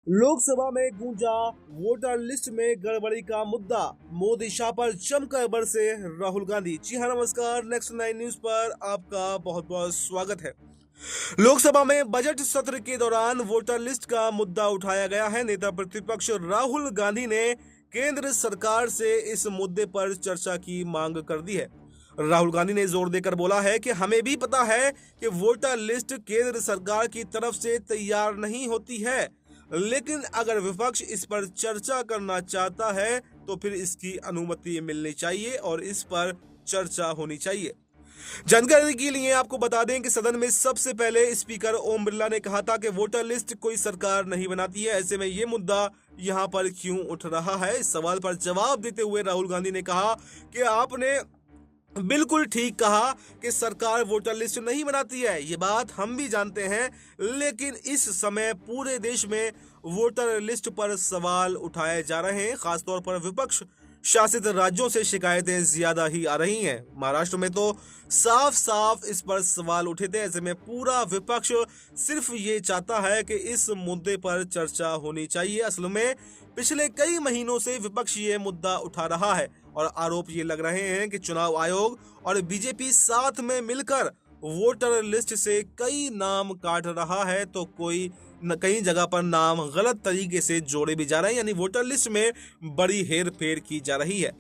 लोकसभा में गूंजा voter list में गड़बड़ी का मुद्दा। मोदी शाह पर जमकर बरसे राहुल गांधी। जी हाँ, नमस्कार। नेक्स्ट 9 न्यूज पर आपका बहुत बहुत स्वागत है। लोकसभा में बजट सत्र के दौरान वोटर लिस्ट का मुद्दा उठाया गया है। नेता प्रतिपक्ष राहुल गांधी ने केंद्र सरकार से इस मुद्दे पर चर्चा की मांग कर दी है। राहुल गांधी ने जोर देकर बोला है कि हमें भी पता है कि वोटर लिस्ट केंद्र सरकार की तरफ से तैयार नहीं होती है, लेकिन अगर विपक्ष इस पर चर्चा करना चाहता है तो फिर इसकी अनुमति मिलनी चाहिए और इस पर चर्चा होनी चाहिए। जानकारी के लिए आपको बता दें कि सदन में सबसे पहले स्पीकर ओम बिरला ने कहा था कि वोटर लिस्ट कोई सरकार नहीं बनाती है। ऐसे में ये मुद्दा यहाँ पर क्यों उठ रहा है, इस सवाल पर जवाब देते हुए राहुल गांधी ने कहा कि आपने बिल्कुल ठीक कहा कि सरकार वोटर लिस्ट नहीं बनाती है, ये बात हम भी जानते हैं, लेकिन इस समय पूरे देश में वोटर लिस्ट पर सवाल उठाए जा रहे हैं। खासतौर पर विपक्ष शासित राज्यों से शिकायतें ज्यादा ही आ रही हैं। महाराष्ट्र में तो साफ साफ इस पर सवाल उठे थे। ऐसे में पूरा विपक्ष सिर्फ ये चाहता है कि इस मुद्दे पर चर्चा होनी चाहिए। असल में पिछले कई महीनों से विपक्ष ये मुद्दा उठा रहा है और आरोप ये लग रहे हैं कि चुनाव आयोग और बीजेपी साथ में मिलकर वोटर लिस्ट से कई नाम काट रहा है, तो कई जगह पर नाम गलत तरीके से जोड़े भी जा रहे हैं, यानी वोटर लिस्ट में बड़ी हेर फेर की जा रही है।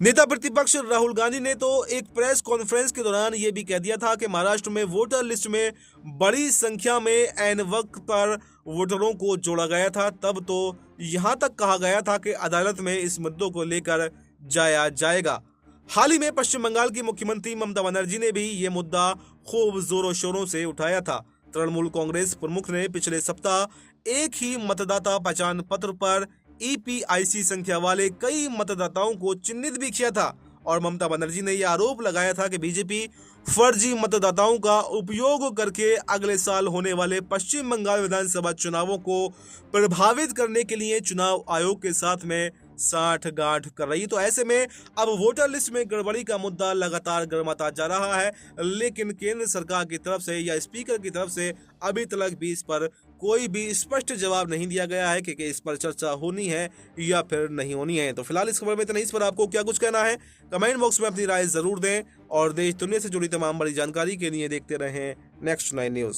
नेता प्रतिपक्ष राहुल गांधी ने तो एक प्रेस कॉन्फ्रेंस के दौरान यह भी कह दिया था कि महाराष्ट्र में वोटर लिस्ट में बड़ी संख्या में ऐन वक्त पर वोटरों को जोड़ा गया था। तब तो यहां तक कहा गया था कि अदालत में इस मुद्दों को लेकर जाया जाएगा। हाल ही में पश्चिम बंगाल की मुख्यमंत्री ममता बनर्जी ने भी ये मुद्दा खूब जोरों शोरों से उठाया था। तृणमूल कांग्रेस प्रमुख ने पिछले सप्ताह एक ही मतदाता पहचान पत्र पर ईपीआईसी संख्या वाले कई मतदाताओं को चिन्हित भी किया था और ममता बनर्जी ने यह आरोप लगाया था कि बीजेपी फर्जी मतदाताओं का उपयोग करके अगले साल होने वाले पश्चिम बंगाल विधानसभा चुनावों को प्रभावित करने के लिए चुनाव आयोग के साथ में साठगांठ कर रही। तो ऐसे में अब वोटर लिस्ट में गड़बड़ी का मुद्दा लगातार गर्माता जा रहा है, लेकिन केंद्र सरकार की तरफ से या स्पीकर की तरफ से अभी तक भी इस पर कोई भी स्पष्ट जवाब नहीं दिया गया है कि इस पर चर्चा होनी है या फिर नहीं होनी है। तो फिलहाल इस खबर में इतना ही। इस पर आपको क्या कुछ कहना है, कमेंट बॉक्स में अपनी राय जरूर दें और देश दुनिया से जुड़ी तमाम बड़ी जानकारी के लिए देखते रहें नेक्स्ट 9 न्यूज।